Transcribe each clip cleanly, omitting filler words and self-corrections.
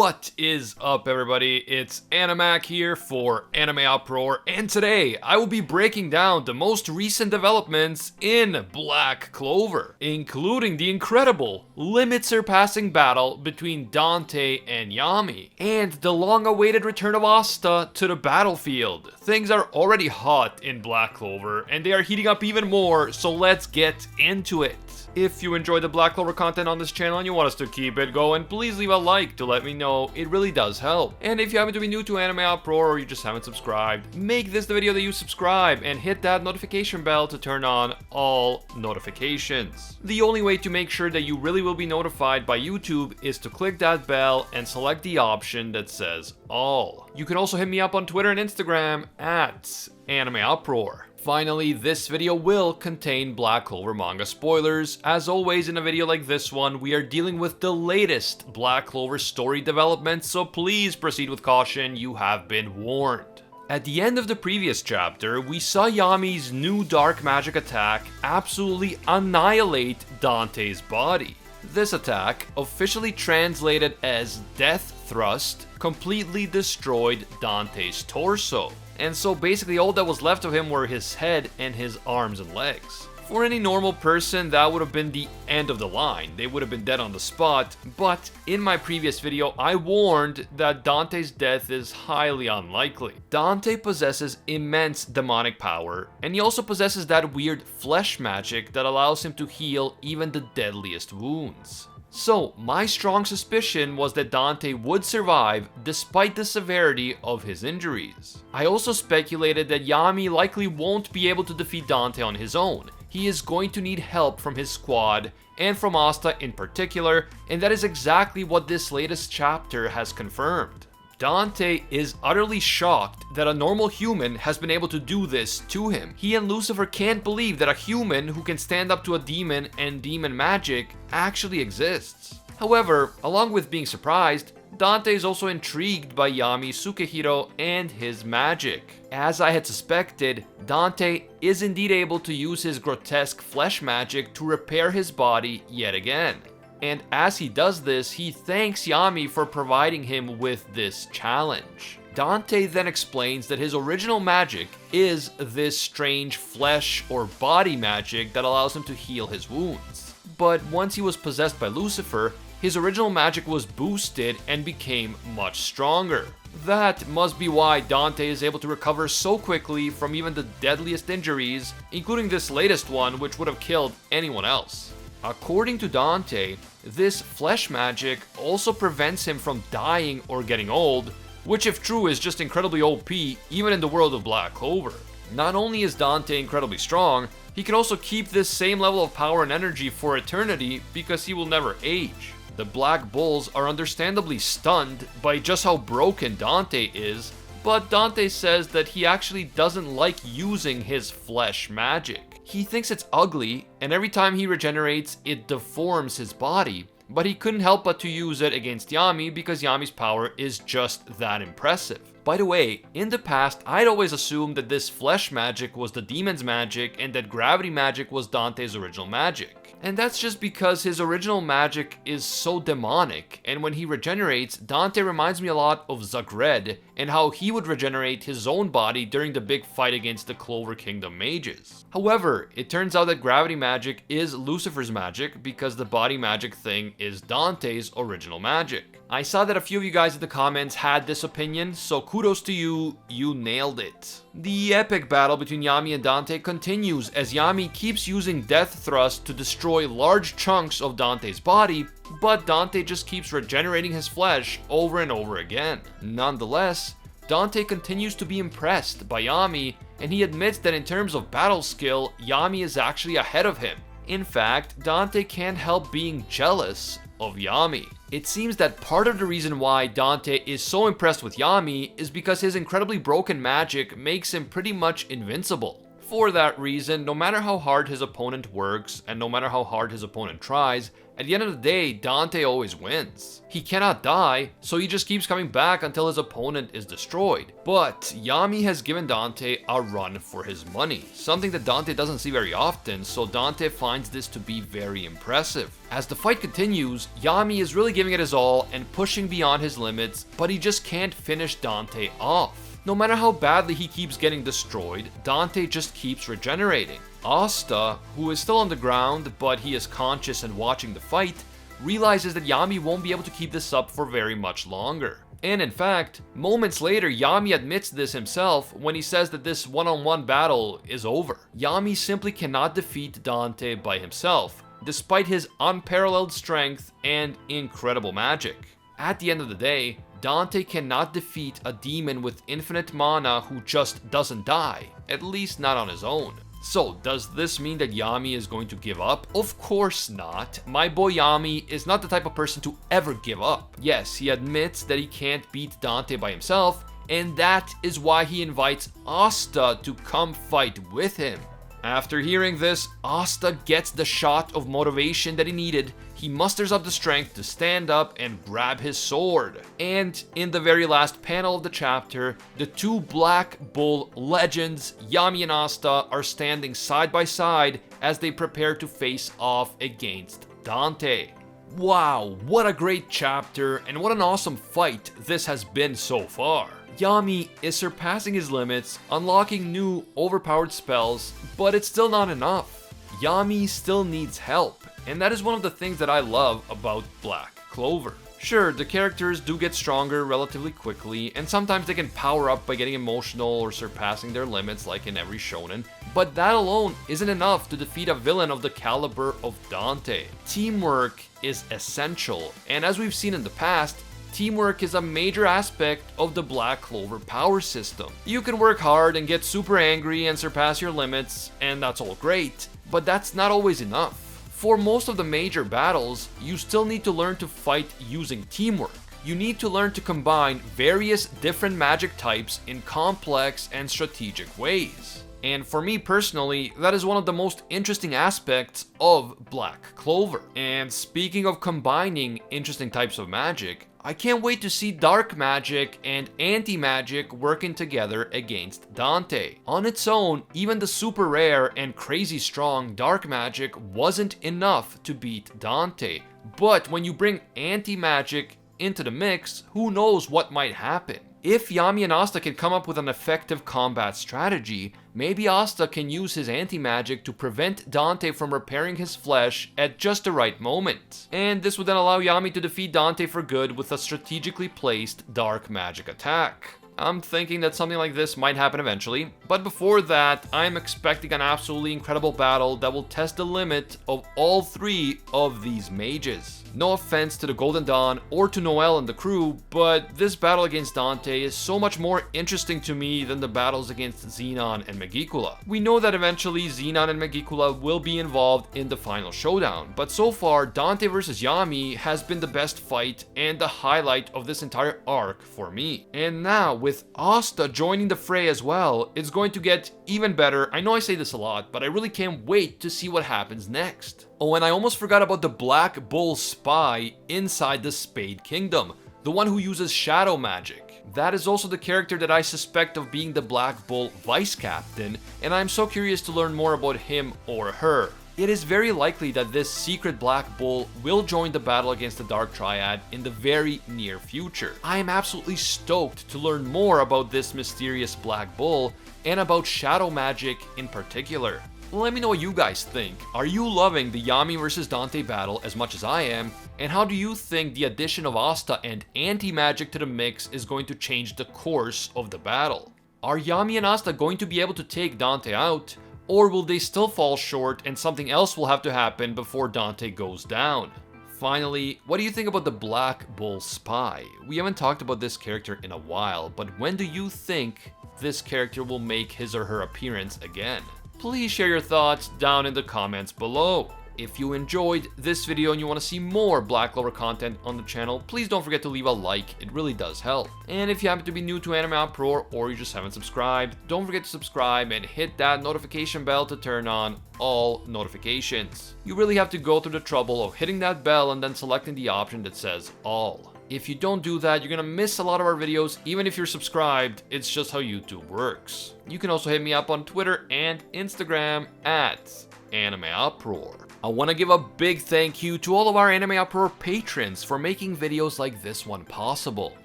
What is up, everybody? It's Animac here for AnimeUproar, and today I will be breaking down the most recent developments in Black Clover, including the incredible limit-surpassing battle between Dante and Yami, and the long-awaited return of Asta to the battlefield. Things are already hot in Black Clover, and they are heating up even more, so let's get into it. If you enjoy the Black Clover content on this channel and you want us to keep it going, please leave a like to let me know. It really does help. And if you happen to be new to AnimeUproar or you just haven't subscribed, make this the video that you subscribe and hit that notification bell to turn on all notifications. The only way to make sure that you really will be notified by YouTube is to click that bell and select the option that says all. You can also hit me up on Twitter and Instagram at AnimeUproar. Finally, this video will contain Black Clover manga spoilers. As always, in a video like this one, we are dealing with the latest Black Clover story developments, so please proceed with caution, you have been warned. At the end of the previous chapter, we saw Yami's new dark magic attack absolutely annihilate Dante's body. This attack, officially translated as Death Thrust, completely destroyed Dante's torso. And so basically all that was left of him were his head and his arms and legs. For any normal person, that would have been the end of the line. They would have been dead on the spot, but in my previous video, I warned that Dante's death is highly unlikely. Dante possesses immense demonic power, and he also possesses that weird flesh magic that allows him to heal even the deadliest wounds. So, my strong suspicion was that Dante would survive despite the severity of his injuries. I also speculated that Yami likely won't be able to defeat Dante on his own. He is going to need help from his squad, and from Asta in particular, and that is exactly what this latest chapter has confirmed. Dante is utterly shocked that a normal human has been able to do this to him. He and Lucifer can't believe that a human who can stand up to a demon and demon magic actually exists. However, along with being surprised, Dante is also intrigued by Yami's Sukehiro and his magic. As I had suspected, Dante is indeed able to use his grotesque flesh magic to repair his body yet again. And as he does this, he thanks Yami for providing him with this challenge. Dante then explains that his original magic is this strange flesh or body magic that allows him to heal his wounds. But once he was possessed by Lucifer, his original magic was boosted and became much stronger. That must be why Dante is able to recover so quickly from even the deadliest injuries, including this latest one, which would have killed anyone else. According to Dante, this flesh magic also prevents him from dying or getting old, which if true is just incredibly OP even in the world of Black Clover. Not only is Dante incredibly strong, he can also keep this same level of power and energy for eternity because he will never age. The Black Bulls are understandably stunned by just how broken Dante is, but Dante says that he actually doesn't like using his flesh magic. He thinks it's ugly, and every time he regenerates, it deforms his body, but he couldn't help but to use it against Yami because Yami's power is just that impressive. By the way, in the past, I'd always assumed that this flesh magic was the demon's magic and that gravity magic was Dante's original magic. And that's just because his original magic is so demonic, and when he regenerates, Dante reminds me a lot of Zagred and how he would regenerate his own body during the big fight against the Clover Kingdom mages. However, it turns out that gravity magic is Lucifer's magic because the body magic thing is Dante's original magic. I saw that a few of you guys in the comments had this opinion, so kudos to you, you nailed it. The epic battle between Yami and Dante continues as Yami keeps using Death Thrust to destroy large chunks of Dante's body, but Dante just keeps regenerating his flesh over and over again. Nonetheless, Dante continues to be impressed by Yami, and he admits that in terms of battle skill, Yami is actually ahead of him. In fact, Dante can't help being jealous of Yami. It seems that part of the reason why Dante is so impressed with Yami is because his incredibly broken magic makes him pretty much invincible. For that reason, no matter how hard his opponent works, and no matter how hard his opponent tries, At the end of the day, Dante always wins. He cannot die, so he just keeps coming back until his opponent is destroyed. But Yami has given Dante a run for his money, something that Dante doesn't see very often, so Dante finds this to be very impressive. As the fight continues, Yami is really giving it his all and pushing beyond his limits, but he just can't finish Dante off. No matter how badly he keeps getting destroyed, Dante just keeps regenerating. Asta, who is still on the ground, but he is conscious and watching the fight, realizes that Yami won't be able to keep this up for very much longer. And in fact, moments later, Yami admits this himself when he says that this one-on-one battle is over. Yami simply cannot defeat Dante by himself, despite his unparalleled strength and incredible magic. At the end of the day, Dante cannot defeat a demon with infinite mana who just doesn't die, at least not on his own. So, does this mean that Yami is going to give up? Of course not. My boy Yami is not the type of person to ever give up. Yes, he admits that he can't beat Dante by himself, and that is why he invites Asta to come fight with him. After hearing this, Asta gets the shot of motivation that he needed. He musters up the strength to stand up and grab his sword. And in the very last panel of the chapter, the two Black Bull legends, Yami and Asta, are standing side by side as they prepare to face off against Dante. Wow, what a great chapter, and what an awesome fight this has been so far. Yami is surpassing his limits, unlocking new overpowered spells, but it's still not enough. Yami still needs help, and that is one of the things that I love about Black Clover. Sure, the characters do get stronger relatively quickly, and sometimes they can power up by getting emotional or surpassing their limits like in every shonen, but that alone isn't enough to defeat a villain of the caliber of Dante. Teamwork is essential, and as we've seen in the past, teamwork is a major aspect of the Black Clover power system. You can work hard and get super angry and surpass your limits, and that's all great, but that's not always enough. For most of the major battles, you still need to learn to fight using teamwork. You need to learn to combine various different magic types in complex and strategic ways. And for me personally, that is one of the most interesting aspects of Black Clover. And speaking of combining interesting types of magic, I can't wait to see dark magic and anti-magic working together against Dante. On its own, even the super rare and crazy strong dark magic wasn't enough to beat Dante. But when you bring anti-magic into the mix, who knows what might happen? If Yami and Asta can come up with an effective combat strategy, maybe Asta can use his anti-magic to prevent Dante from repairing his flesh at just the right moment. And this would then allow Yami to defeat Dante for good with a strategically placed dark magic attack. I'm thinking that something like this might happen eventually, but before that, I'm expecting an absolutely incredible battle that will test the limit of all three of these mages. No offense to the Golden Dawn or to Noel and the crew, but this battle against Dante is so much more interesting to me than the battles against Xenon and Megicula. We know that eventually Xenon and Megicula will be involved in the final showdown, but so far Dante vs Yami has been the best fight and the highlight of this entire arc for me. And now with Asta joining the fray as well, it's going to get even better. I know I say this a lot, but I really can't wait to see what happens next. Oh, and I almost forgot about the Black Bull spy inside the Spade Kingdom, the one who uses shadow magic. That is also the character that I suspect of being the Black Bull vice captain, and I'm so curious to learn more about him or her. It is very likely that this secret Black Bull will join the battle against the Dark Triad in the very near future. I am absolutely stoked to learn more about this mysterious Black Bull and about shadow magic in particular. Let me know what you guys think. Are you loving the Yami vs Dante battle as much as I am? And how do you think the addition of Asta and anti-magic to the mix is going to change the course of the battle? Are Yami and Asta going to be able to take Dante out? Or will they still fall short and something else will have to happen before Dante goes down? Finally, what do you think about the Black Bull spy? We haven't talked about this character in a while, but when do you think this character will make his or her appearance again? Please share your thoughts down in the comments below. If you enjoyed this video and you want to see more Black Clover content on the channel, please don't forget to leave a like, it really does help. And if you happen to be new to AnimeUproar or you just haven't subscribed, don't forget to subscribe and hit that notification bell to turn on all notifications. You really have to go through the trouble of hitting that bell and then selecting the option that says all. If you don't do that, you're gonna miss a lot of our videos, even if you're subscribed. It's just how YouTube works. You can also hit me up on Twitter and Instagram at AnimeUproar. I want to give a big thank you to all of our AnimeUproar patrons for making videos like this one possible.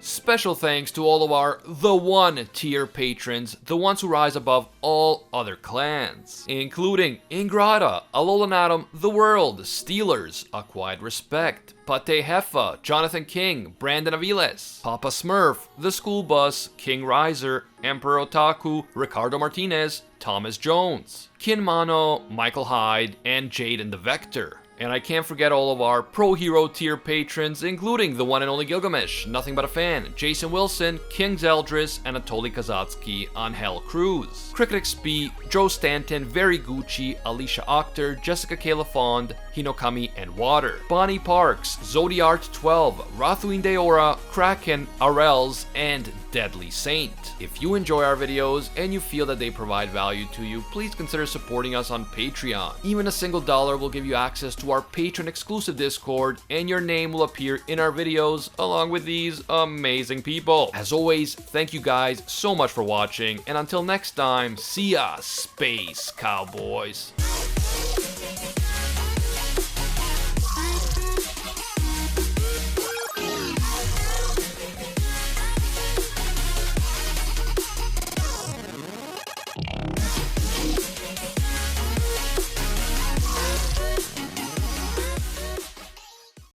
Special thanks to all of our The One tier patrons, the ones who rise above all other clans, including Ingrata, Alolanatum, The World, Steelers, A Quiet Respect, Pate Heffa, Jonathan King, Brandon Aviles, Papa Smurf, The School Bus, King Riser, Emperor Otaku, Ricardo Martinez, Thomas Jones, Kinmano, Michael Hyde, and Jaden the Vector. And I can't forget all of our Pro Hero tier patrons, including the one and only Gilgamesh, Nothing But a Fan, Jason Wilson, King Zeldris, Anatoly Kazatsky on Hell Cruise, Cricket XP, Joe Stanton, Very Gucci, Alicia Octor, Jessica Kayla Fond, Hinokami and Water, Bonnie Parks, Zodiart 12, Rathuin Deora, Kraken, Arels, and Deadly Saint. If you enjoy our videos and you feel that they provide value to you, please consider supporting us on Patreon. Even a single dollar will give you access to our patron exclusive Discord, and your name will appear in our videos along with these amazing people. As always, thank you guys so much for watching, and until next time, see ya, Space Cowboys.